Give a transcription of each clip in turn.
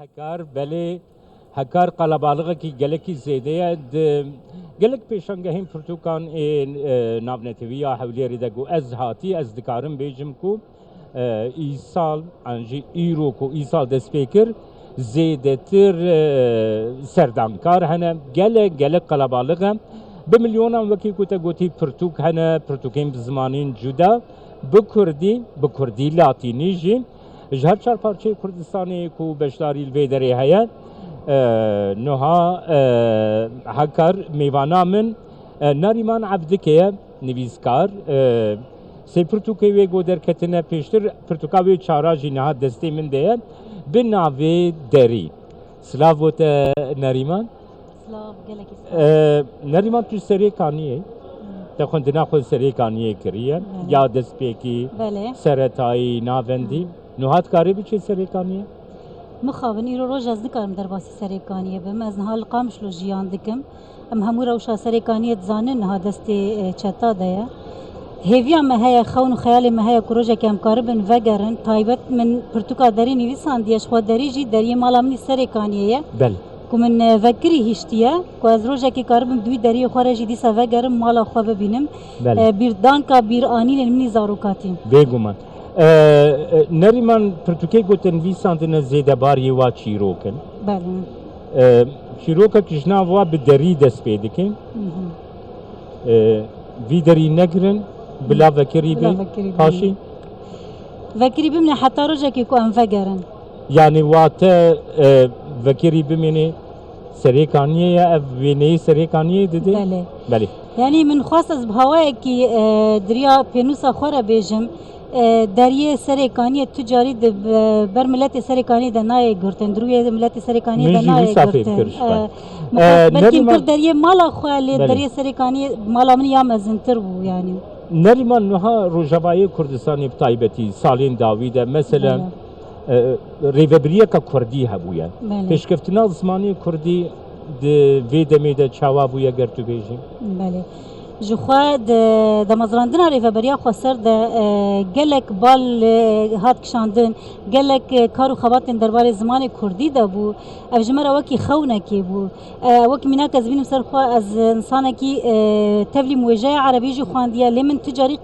هکار بله هکار قلبالغه کی گلکی زیده گلک پیشنگهیم پرتوکان نابنتویا حولی دگو از هاتی از دکارم بیجم کو ایسال انجی ایرو کو ایسال دسپیکر زیده تر سردانکار هنه گلک قلبالغه بمليون وكي كنت قوتي برتوك هنا برتوكين بزمانين جدا بكردي لاتيني جي جهر چار پارچه کردستانی کو بشداری الویدری هیا نها هکر میوانا من نریمان عبدکه نویزکار سی پرتوکی وی گو درکتنه پیشتر پرتوکاوی چاراجی نها دستی من ده به ناوی دری سلاوت نریمان سلاف گلکی نریمان تو سری کانیه تخوندنا خود سری کانیه کریه یا دست پیکی سرطایی ناوندی نهاد کاری بچه سریکانیه؟ مخابن ایرو روز از نکارم در باسی سریکانیه بم از نهال قامش لو جیان دکم ام همو روشا سریکانیه زانن نها دست چتا دیا هیویا مهیا خون و خیال مهیا کروجه که امکاربن وگرن تایبت من پرتوکا داری نویسان دیش خود داری جی داری مالا منی سریکانیه بل که من وگری هشتیه که از روزه که کاربن دوی داری خورجی دیسا وگرم مالا خواه ببینم بیردان کا بیر آنین منی زاروکاتیم بگومن نریمان پرتوکی گوتن ویساندن زیده باری وا چیروکن بله چیروکا کشنا وا به دری دست پیدا کن وی دری نگرن بلا وکری بی پاشی وکری بمنه حتی روزه که ام وگرن یعنی واتا وکری بمنه سریکانیه یا وینه سریکانیه دیده؟ بله یعنی من خواست از بهواه که دریا پینوسا خوره بیجم دریه سریکانی تجاری بر ملت سریکانی دنای گرتن دروی ملت سریکانی دنای گرتن بلکه کرد دریه مالا خوالی دریه سریکانی مالا من یا مزنتر بو یعنی نریمان نها روجوای کردستانی بطایبتی سالین داویده مثلا ریوبریه که کردی هبویا پیشکفتنا زمانی کردی ویدمی ده چاوا بویا گرتو بیجی بله جخوا د مزراندنا ریفبریا خسر د گلک بال هات کشاندن گلک کارو خواتن درباره زمان کردی ده بو افجمر وکی خونه کی بو وکی مینا کز بینم سر خوا از انسان کی تبلی موجه عربی جو خواندیا لمن تجاری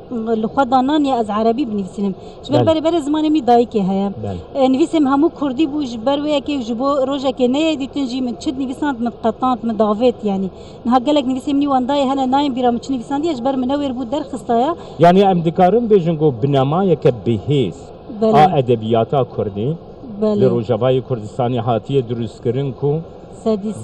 لخوا دانان از عربی بنویسیم جبر بر زمان می دای کی هيا نویسم همو کردی بو جبر و کی جبو روزه کی نه دیتنجی من چد نویساند متقطعات مداوت یعنی نه گلک نویسم نی وندای هنا نایم بیرام چنی ویساندی اجبر منور بود در خستایا یعنی ام دکارم بیجنگو بنمای که بهیس ادبیاتا کردی لروجوای کردستانی هاتیه درست کردن کو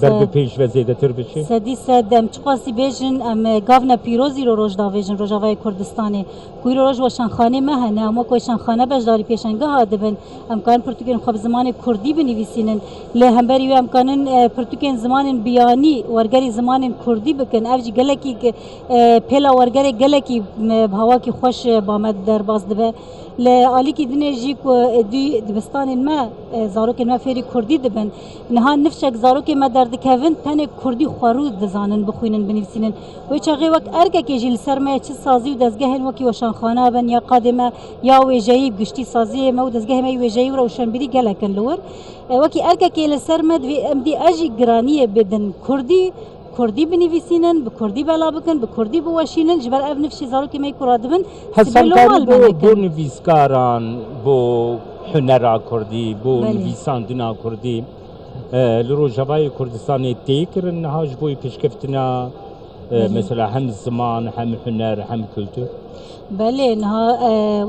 در پیش و زیاده تر بچه سدیسه دم چقاسی بیجن ام گاونا پیروزی رو روج داویجن روجوای کردستانی کوی روج و شانخانه مهنه اما کوی شانخانه بجداری پیشنگاه هادبن امکان پرتوکین خوب زمان کردی بنویسینن له همبری و امکانن پرتوکین زمان بیانی ورگری زمان کردی بکن افجی گلکی پلا ورگری گلکی بهوا کی خوش بامد در باز دبه لالی کی دنیجی کو دی دبستان ما زاروک ما فری کردی دبن نها نفشک زاروک ما در دکوین تن کردی خورود دزانن بخوینن بنویسینن و چاغي وقت ارگه کی جیل سرمه چه سازی و دزگهن وکی وشانخانه بن یا قادمه یا وجهی گشتی سازی ما و دزگه ما وجهی و روشن بری گلکن لور وکی ارگه کی لسرمد و امدی اجی گرانیه بدن کردی بنویسینن به کردی بلا بکن به کردی بواشینن جبر اف نفشی زارو که می کرادبن حسنکاری بو نویسکاران بو هنرا کردی بو نویساندنا کردی لروجوای کردستانی تیکرن نهاج بوی پیشکفتنا مثلا هم زمان هم هنر هم کلتور بله نها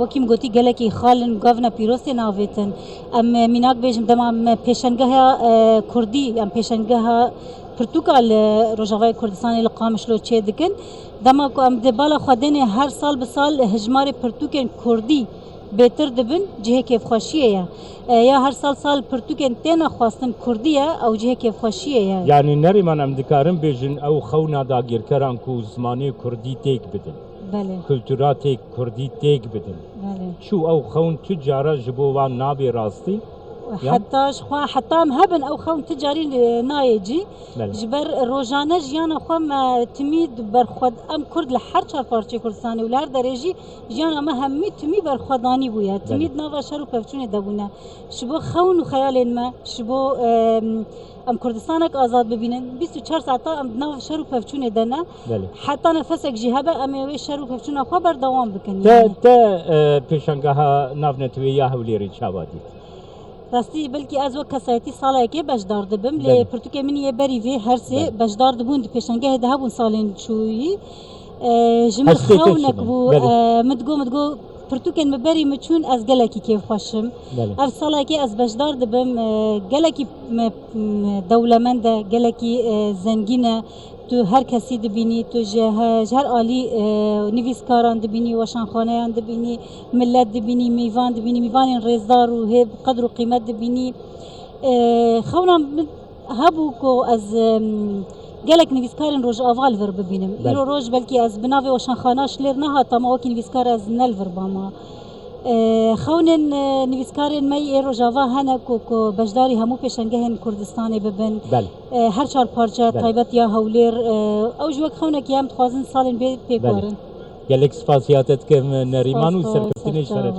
وکیم گوتی گلکی خالن گاونا پیروستی ناویتن ام میناک بیجم دمام پیشنگاه کردی ام پیشنگاه پرتوکال روجاوای کردستانی لقامش لو چه دکن دما کو ام دبالا خودنه هر سال به سال هجمار پرتوکن کردی بهتر دبن جهه کیف خوشیه یا هر سال پرتوکن تینا خواستن کردیه او جهه کیف خوشیه یعنی نریمان ام دکارم بیجن او خونا داگیر کران کو زمانی کردی تیک بدن بله کلتورات کردی تیک بدن بله شو او خون تجاره جبو وان نابی راستی حتى شخوا حتى ام هبن او خون تجاري نايجي بله. جبر روزانه جیان خو ما تمید بر خود ام کرد لحر چهار پارچه کردستانی و لهر درجی جیان ما همی تمی بر خودانی بویا تمید نوا شرو پفچونه دبونه شبو خون و خیال ما شبو ام کردستانک آزاد ببینن 24 ساعت ام نوا شرو پفچونه دنا بله. حتی نفسک جهبه ام وی شرو پفچونه خو بر دوام بکنی تا پیشنگاه ناونتوی یا هولیری چاوادی راستی بلکی از وقت کسایتی ساله که بشدار دبم بله. لی پرتوک منی بری وی هر سه بله. بشدار دبون دی پیشنگه ده هبون سالین چویی جمل هستی خونک تشمن. بو بله. مدگو پرتوکن مبری مچون از گلکی کیف خوشم بله. اف ساله که از بشدار دبم گلکی دولمنده گلکی زنگینه تو هر کسی دبینی تو هر عالی نویسکاران دبینی وشانخانهان دبینی ملت دبینی میوان رزدار و هب قدر و قیمت دبینی خونم هبو کو از گلک نویسکارن روز اول ور ببینم ایرو روز بلکی از بناوی وشانخانهاش لیر نه تا ما وکی نویسکار از نل ور باما خونن نویسکارن می روزاوا هنه کو بجداری همو پیشنگهن کردستانی ببن هر چهار پارچه تایبت یا هولیر او جوک خونه که هم تخوازن سالن پیکارن گلک سپاسیاتت که نریمان و سرکفتنش سرت